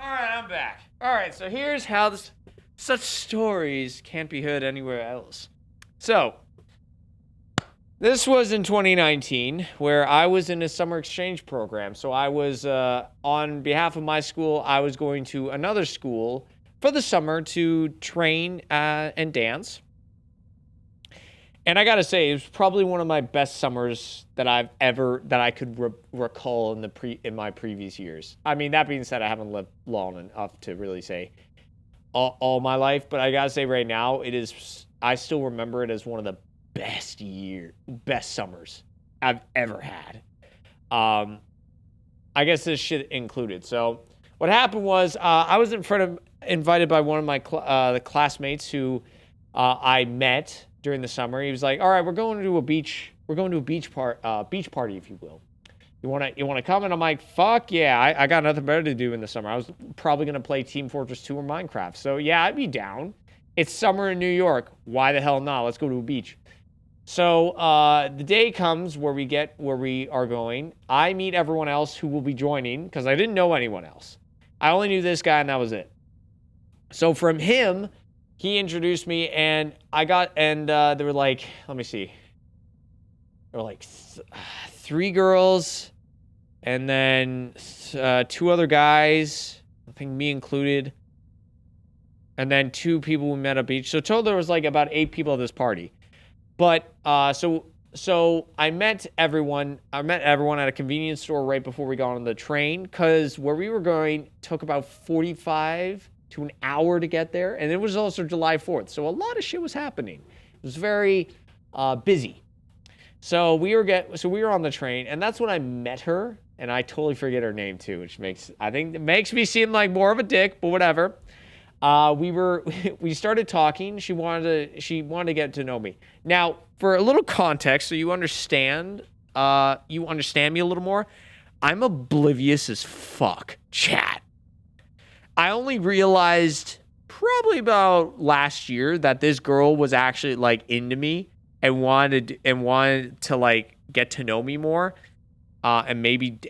All right, I'm back. All right, so here's how such stories can't be heard anywhere else. So, this was in 2019, where I was in a summer exchange program. So I was, on behalf of my school, I was going to another school for the summer to train and dance. And I gotta say, it was probably one of my best summers that I could recall in my previous years. I mean, that being said, I haven't lived long enough to really say all my life, but I gotta say right now, I still remember it as one of the best summers I've ever had. I guess this shit included. So what happened was, I was invited by one of my the classmates who I met during the summer. He was like, "All right, we're going to a beach party, if you will. You wanna come?" And I'm like, "Fuck yeah! I got nothing better to do in the summer. I was probably gonna play Team Fortress 2 or Minecraft. So yeah, I'd be down. It's summer in New York. Why the hell not? Let's go to a beach." So the day comes where we are going. I meet everyone else who will be joining because I didn't know anyone else. I only knew this guy and that was it. So from him, he introduced me and they were like, let me see. There were like three girls and then two other guys, I think me included, and then two people we met at beach. So total there was like about 8 people at this party. But so I met everyone. I met everyone at a convenience store right before we got on the train because where we were going took about 45 to an hour to get there, and it was also July 4th, so a lot of shit was happening. It was very busy. So we were on the train, and that's when I met her, and I totally forget her name too, which makes me seem like more of a dick, but whatever. We started talking. She wanted to get to know me. Now, for a little context, so you understand me a little more. I'm oblivious as fuck, chat. I only realized probably about last year that this girl was actually like into me and wanted to like get to know me more. And maybe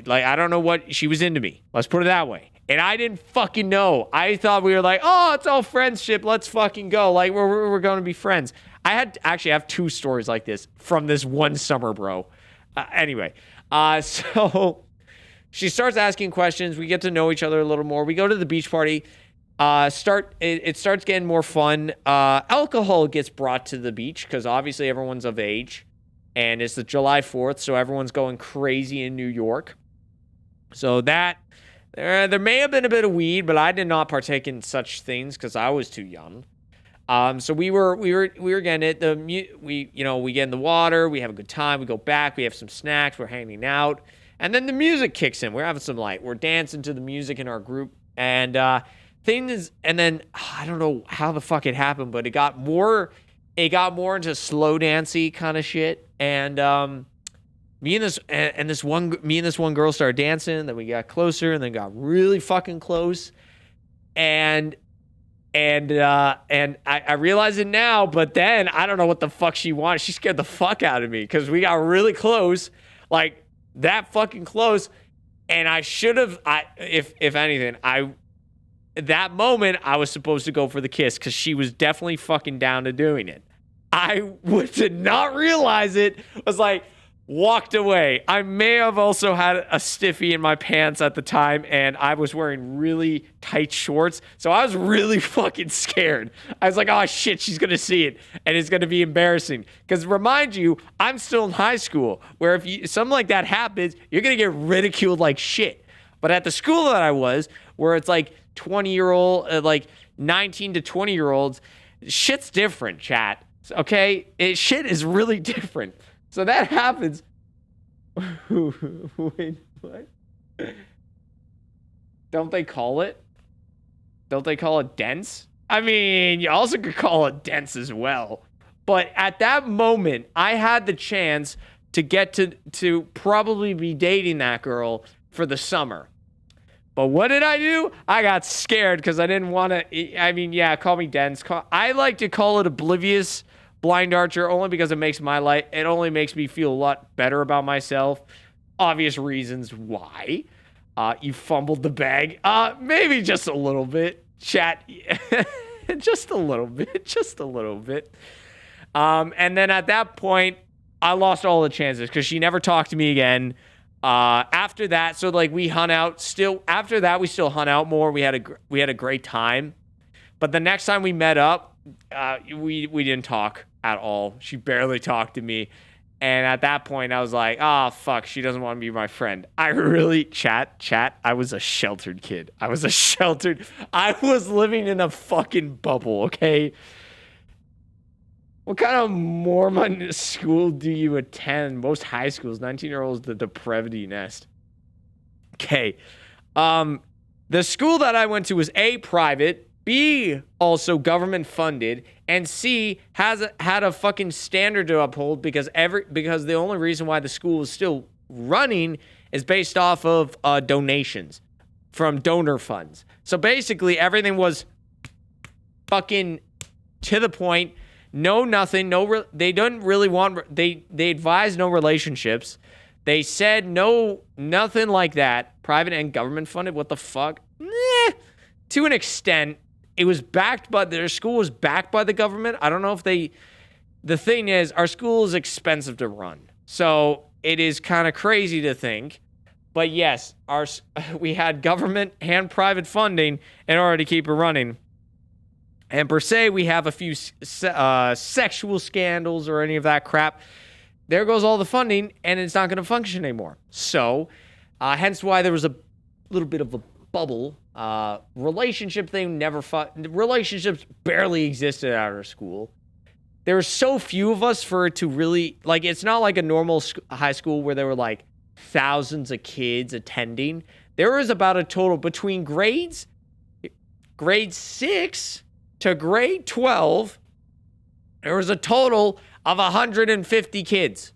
like I don't know what she was into me. Let's put it that way. And I didn't fucking know. I thought we were like, oh, it's all friendship. Let's fucking go. Like we're going to be friends. I have 2 stories like this from this one summer, bro. Anyway, so she starts asking questions. We get to know each other a little more. We go to the beach party. It starts getting more fun. Alcohol gets brought to the beach because obviously everyone's of age. And it's the July 4th, so everyone's going crazy in New York. So that there may have been a bit of weed, but I did not partake in such things because I was too young. So we were getting it. We get in the water, we have a good time, we go back, we have some snacks, we're hanging out, and then the music kicks in. We're having some we're dancing to the music in our group, and and then I don't know how the fuck it happened, but it got more into slow dancey kind of shit. And me and this one girl started dancing. Then we got closer, and then got really fucking close. And I realize it now, but then I don't know what the fuck she wanted. She scared the fuck out of me because we got really close, like that fucking close. And I should have, if anything, that moment I was supposed to go for the kiss because she was definitely fucking down to doing it. I did not realize it. Was like, walked away. I may have also had a stiffy in my pants at the time, and I was wearing really tight shorts, so I was really fucking scared. I was like, oh shit, she's gonna see it, and it's gonna be embarrassing. Because remind you, I'm still in high school, where if something like that happens, you're gonna get ridiculed like shit. But at the school that I was, where it's like 20-year-old, like 19 to 20-year-olds, shit's different, chat. Okay, shit is really different. So that happens. Wait, what? Don't they call it dense? I mean, you also could call it dense as well. But at that moment, I had the chance to get to probably be dating that girl for the summer. But what did I do? I got scared because I didn't want to. I mean, yeah, call me dense. I like to call it Oblivious Blind Archer only because it makes my life. It only makes me feel a lot better about myself. Obvious reasons why. You fumbled the bag. Maybe just a little bit. Chat. Just a little bit. Just a little bit. And then at that point, I lost all the chances because she never talked to me again. After that, so like we hung out still. After that, we still hung out more. We had a great time. But the next time we met up, we didn't talk at all. She barely talked to me. And at that point, I was like, oh, fuck, she doesn't want to be my friend. I really, chat, I was a sheltered kid. I was living in a fucking bubble, okay? What kind of Mormon school do you attend? Most high schools, 19-year-olds, the depravity nest. Okay. The school that I went to was A, private, B, also government funded, and C, had a fucking standard to uphold because the only reason why the school is still running is based off of donations from donor funds. So basically everything was fucking to the point. No, nothing. They didn't really want. They advised no relationships. They said no, nothing like that. Private and government funded. What the fuck? To an extent, it was backed by their school was backed by the government. I don't know if they. The thing is, our school is expensive to run, so it is kind of crazy to think. But yes, we had government and private funding in order to keep it running. And per se, we have a few sexual scandals or any of that crap. There goes all the funding, and it's not going to function anymore. So, hence why there was a little bit of a bubble. Relationship thing relationships barely existed at our school. There were so few of us for it to really, like, it's not like a normal high school where there were, like, thousands of kids attending. There was about a total between grade 6 to grade 12, there was a total of 150 kids.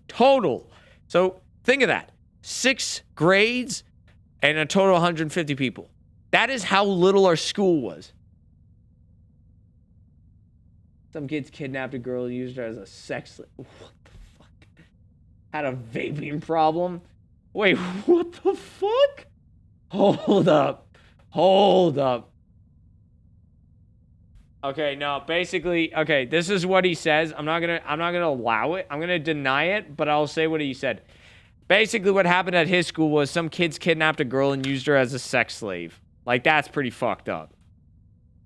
Total. So think of that. 6 grades and a total of 150 people. That is how little our school was. Some kids kidnapped a girl and used her as a sex slave. What the fuck? Had a vaping problem. Wait, what the fuck? Hold up. Okay, no, basically, okay, this is what he says. I'm not gonna allow it. I'm gonna deny it, but I'll say what he said. Basically, what happened at his school was some kids kidnapped a girl and used her as a sex slave. Like, that's pretty fucked up.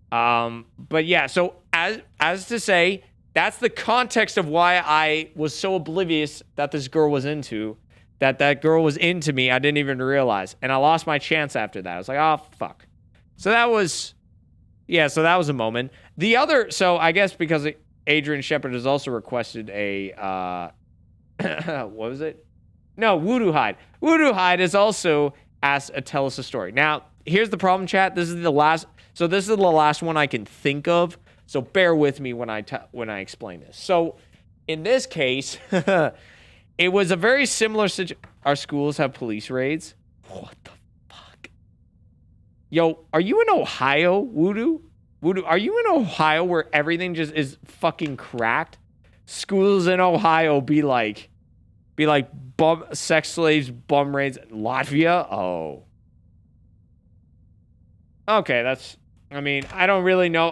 But yeah, so as to say, that's the context of why I was so oblivious that this girl was into, that girl was into me. I didn't even realize, and I lost my chance after that. I was like, oh fuck. So that was a moment. So I guess because Adrian Shepard has also requested a, what was it? No, Voodoo Hide. Voodoo Hide has also asked to tell us a story. Now, here's the problem, chat. This is the last one I can think of. So bear with me when I explain this. So in this case, it was a very similar situation. Our schools have police raids. What the fuck? Yo, are you in Ohio, Voodoo? Are you in Ohio where everything just is fucking cracked? Schools in Ohio be like sex slaves, bum raids. Latvia? Oh. Okay, I don't really know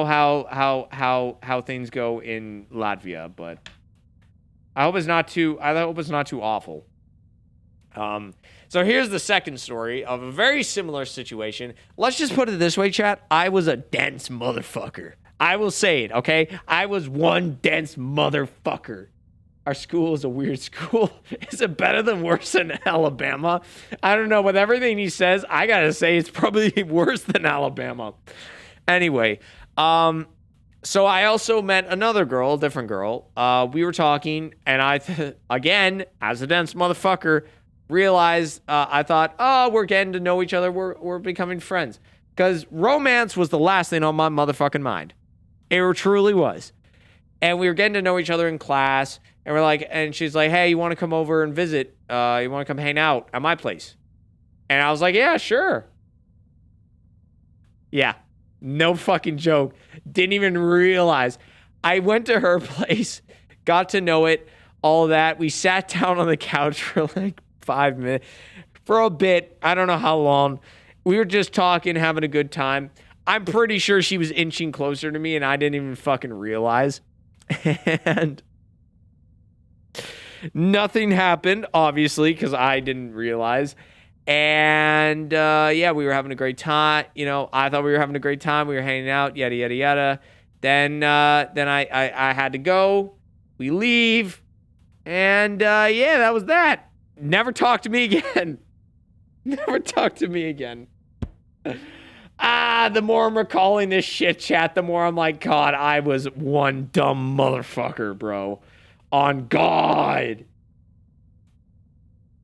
how things go in Latvia, but I hope it's not too awful. So here's the second story of a very similar situation. Let's just put it this way, chat. I was a dense motherfucker. I will say it, okay? I was one dense motherfucker. Our school is a weird school. Is it better than worse than Alabama? I don't know. With everything he says, I gotta say it's probably worse than Alabama. Anyway, so I also met another girl, a different girl. We were talking, and again, as a dense motherfucker, realized, I thought, oh, we're getting to know each other. We're becoming friends. Because romance was the last thing on my motherfucking mind. It truly was. And we were getting to know each other in class. And she's like, hey, you want to come over and visit? You want to come hang out at my place? And I was like, yeah, sure. Yeah, no fucking joke. Didn't even realize. I went to her place, got to know it, all that. We sat down on the couch for like 5 minutes. for a bit. I don't know how long. We were just talking, having a good time. I'm pretty sure she was inching closer to me, and I didn't even fucking realize. And nothing happened, obviously, because I didn't realize. And yeah, we were having a great time. You know, I thought we were having a great time. We were hanging out, yada yada yada. Then I had to go. We leave, and yeah, that was that. Never talk to me again. Never talk to me again. The more I'm recalling this shit, chat, the more I'm like, God, I was one dumb motherfucker, bro. On God.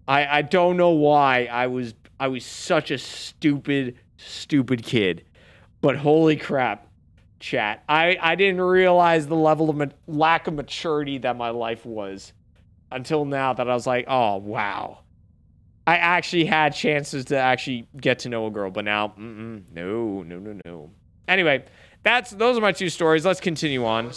I don't know why I was such a stupid kid. But holy crap, chat. I didn't realize the level of lack of maturity that my life was until now, that I was like, oh, wow. I actually had chances to actually get to know a girl, but now, no. Anyway, those are my two stories. Let's continue on.